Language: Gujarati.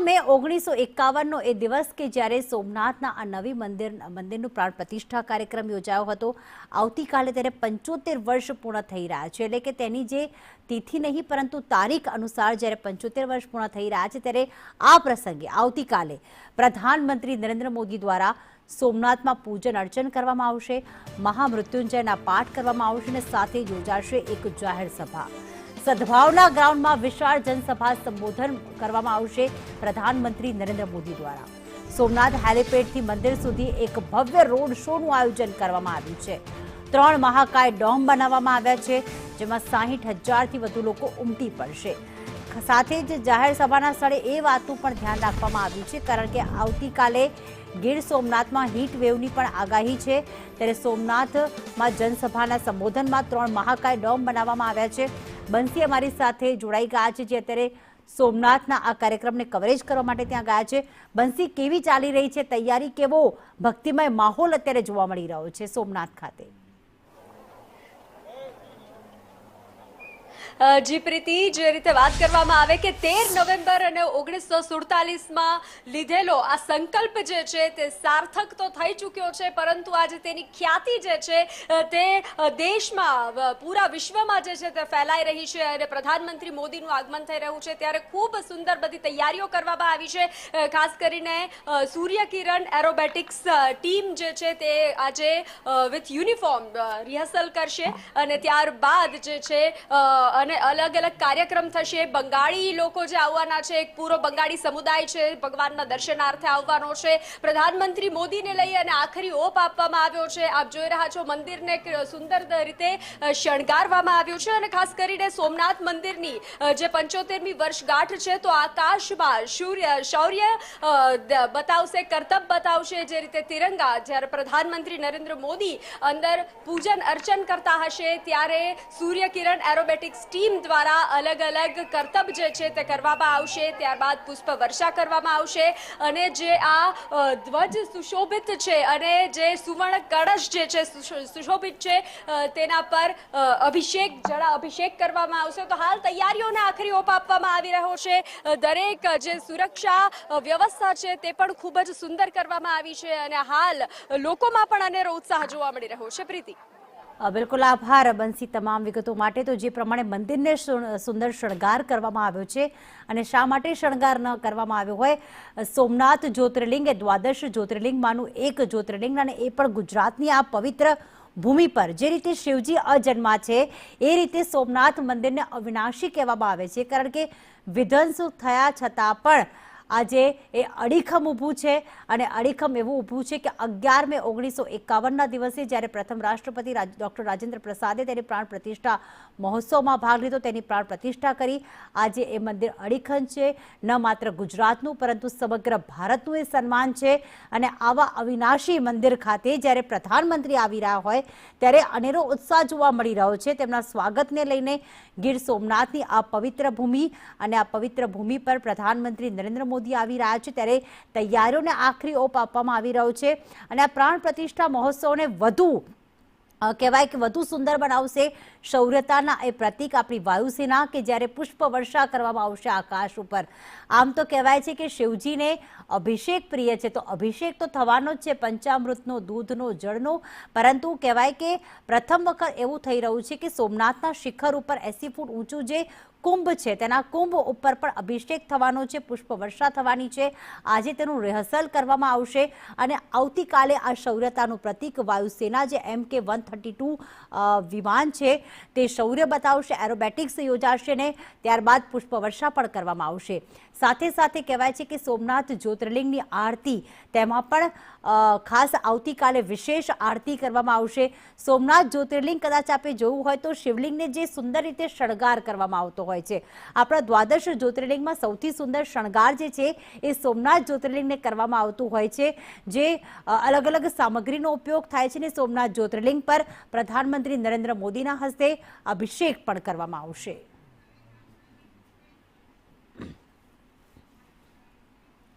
મે 1951નો એ દિવસ કે જ્યારે સોમનાથના આ નવી મંદિરનું પ્રાણ પ્રતિષ્ઠા કાર્યક્રમ યોજાયો હતો। આવતીકાલે ત્યારે 75 વર્ષ પૂર્ણ થઈ રહ્યા છે, એટલે કે તેની જે તિથિ નહીં પરંતુ તારીખ અનુસાર જ્યારે 75 વર્ષ પૂર્ણ થઈ રહ્યા છે, ત્યારે આ પ્રસંગે આવતીકાલે પ્રધાનમંત્રી નરેન્દ્ર મોદી દ્વારા સોમનાથમાં પૂજન અર્ચન કરવામાં આવશે, મહામૃત્યુંજયના પાઠ કરવામાં આવશે અને સાથે યોજાશે એક જાહેર સભા। સદભાવના ગ્રાઉન્ડમાં વિશાળ જનસભા સંબોધન કરવામાં આવશે પ્રધાનમંત્રી નરેન્દ્ર મોદી દ્વારા। સોમનાથ હેલિપેડથી મંદિર સુધી એક ભવ્ય રોડ શોનું આયોજન કરવામાં આવ્યું છે। 3 મહાકાય ડોમ બનાવવામાં આવ્યા છે, જેમાં 60,000થી વધુ લોકો ઉમટી પડશે। સાથે જ જાહેર સભાના સ્થળે એ વાતનું પણ ધ્યાન રાખવામાં આવ્યું છે, કારણ કે આવતીકાલે ગીર સોમનાથમાં હીટ વેવની પણ આગાહી છે, ત્યારે સોમનાથમાં જનસભાના સંબોધનમાં 3 મહાકાય ડોમ બનાવવામાં આવ્યા છે। બંસી અમારી સાથે જોડાઈ ગયા છે, જે અત્યારે સોમનાથના આ કાર્યક્રમને કવરેજ કરવા માટે ત્યાં ગયા છે। બંસી, કેવી ચાલી રહી છે તૈયારી, કેવો ભક્તિમય માહોલ અત્યારે જોવા મળી રહ્યો છે સોમનાથ ખાતે? જી પ્રીતિ, જે રીતે વાત કરવામાં આવે કે 13 નવેમ્બર અને 1947માં લીધેલો આ સંકલ્પ જે છે તે સાર્થક તો થઈ ચૂક્યો છે, પરંતુ આજે તેની ખ્યાતિ જે છે તે દેશમાં, પૂરા વિશ્વમાં જે છે તે ફેલાઈ રહી છે અને પ્રધાનમંત્રી મોદીનું આગમન થઈ રહ્યું છે, ત્યારે ખૂબ સુંદર બધી તૈયારીઓ કરવામાં આવી છે। ખાસ કરીને સૂર્યકિરણ એરોબેટિક્સ ટીમ જે છે તે આજે વિથ યુનિફોર્મ રિહર્સલ કરશે અને ત્યારબાદ જે છે અને અલગ અલગ કાર્યક્રમ થશે। બંગાળી લોકો જે આવવાના છે, એક પૂરો બંગાળી સમુદાય છે, ભગવાનના દર્શનાર્થે આવવાનો છે। પ્રધાનમંત્રી મોદીને લઈ અને આખરી ઓપ આપવામાં આવ્યો છે। આપ જોઈ રહ્યા છો મંદિરને સુંદર રીતે શણગારવામાં આવ્યું છે અને ખાસ કરીને સોમનાથ મંદિરની જે 75મી વર્ષગાંઠ છે, તો આકાશમાં શૌર્ય બતાવશે, કરતબ બતાવશે, જે રીતે તિરંગા જ્યારે પ્રધાનમંત્રી નરેન્દ્ર મોદી અંદર પૂજન અર્ચન કરતા હશે, ત્યારે સૂર્યકિરણ એરોબેટિક્સ ટીમ દ્વારા અલગ અલગ કરતબ જે છે તે કરવામાં આવશે। ત્યારબાદ પુષ્પ વર્ષા કરવામાં આવશે અને જે આ ધ્વજ સુશોભિત છે અને જે સુવર્ણ કળશ જે છે સુશોભિત છે, તેના પર જળા અભિષેક કરવામાં આવશે। તો હાલ તૈયારીઓને આખરી ઓપ આપવામાં આવી રહ્યો છે। દરેક જે સુરક્ષા વ્યવસ્થા છે તે પણ ખૂબ જ સુંદર કરવામાં આવી છે અને હાલ લોકોમાં પણ અનેરો ઉત્સાહ જોવા મળી રહ્યો છે। પ્રીતિ, બિલકુલ આભાર બંસી તમામ વિગતો માટે। તો જે પ્રમાણે મંદિરને સુંદર શણગાર કરવામાં આવ્યો છે અને શા માટે શણગાર ન કરવામાં આવ્યો હોય, સોમનાથ જ્યોતિર્લિંગ એ દ્વાદશ જ્યોતિર્લિંગમાંનું એક જ્યોતિર્લિંગ અને એ પણ ગુજરાતની આ પવિત્ર ભૂમિ પર જે રીતે શિવજી અજન્મા છે, એ રીતે સોમનાથ મંદિરને અવિનાશી કહેવામાં આવે છે, કારણ કે વિધ્વંસ થયા છતાં પણ આજે એ અડીખમ ઊભું છે અને અડીખમ એવું ઊભું છે કે 11 મે 1951ના દિવસે જ્યારે પ્રથમ રાષ્ટ્રપતિ ડૉક્ટર રાજેન્દ્ર પ્રસાદે તેની પ્રાણ પ્રતિષ્ઠા મહોત્સવમાં ભાગ લીધો, તેની પ્રાણ પ્રતિષ્ઠા કરી। આજે એ મંદિર અડીખમ છે, ન માત્ર ગુજરાતનું પરંતુ સમગ્ર ભારતનું એ સન્માન છે અને આવા અવિનાશી મંદિર ખાતે જ્યારે પ્રધાનમંત્રી આવી રહ્યા હોય ત્યારે અનેરો ઉત્સાહ જોવા મળી રહ્યો છે। તેમના સ્વાગતને લઈને ગીર સોમનાથની આ પવિત્ર ભૂમિ અને આ પવિત્ર ભૂમિ પર પ્રધાનમંત્રી નરેન્દ્ર મોદી આવી રહ્યા છે, ત્યારે તૈયારીઓને આખરી ઓપ આપવામાં આવી રહ્યો છે અને આ પ્રાણ પ્રતિષ્ઠા મહોત્સવને વધુ કહેવાય કે વધુ સુંદર બનાવશે શૌર્યતાના એ પ્રતીક આપણી વાયુસેના, કે જ્યારે પુષ્પ વર્ષા કરવામાં આવશે આકાશ ઉપર। આમ તો કહેવાય છે કે શિવજીને અભિષેક પ્રિય છે, તો અભિષેક તો થવાનો જ છે, પંચામૃતનો, દૂધનો, જળનો, પરંતુ કહેવાય કે પ્રથમ વખત એવું થઈ રહ્યું છે કે સોમનાથના શિખર ઉપર 80 ફૂટ ઊંચું જે કુંભ છે, તેના કુંભ ઉપર પણ અભિષેક થવાનો છે, પુષ્પ વર્ષા થવાની છે। આજે તેનું રિહર્સલ કરવામાં આવશે અને આવતીકાલે આ શૌર્યતાનું પ્રતીક વાયુસેના જે MK-132 વિમાન છે તે શૌર્ય બતાવશે, એરોબેટિક્સ યોજાશે ને ત્યારબાદ પુષ્પ વર્ષા પણ કરવામાં આવશે। સાથે સાથે કહેવાય છે કે સોમનાથ જ્યોતિર્લિંગની આરતી, તેમાં પણ ખાસ આવતીકાલે વિશેષ આરતી કરવામાં આવશે। સોમનાથ જ્યોતિર્લિંગ કદાચ આપણે જોયું હોય તો શિવલિંગને જે સુંદર રીતે શણગાર કરવામાં આવતો હોય છે, આપણા દ્વાદશ જ્યોતિર્લિંગમાં સૌથી સુંદર શણગાર જે છે એ સોમનાથ જ્યોતિર્લિંગને કરવામાં આવતું હોય છે, જે અલગ અલગ સામગ્રીનો ઉપયોગ થાય છે ને સોમનાથ જ્યોતિર્લિંગ પર પ્રધાનમંત્રી નરેન્દ્ર મોદીના હસ્તે અભિષેક પણ કરવામાં આવશે।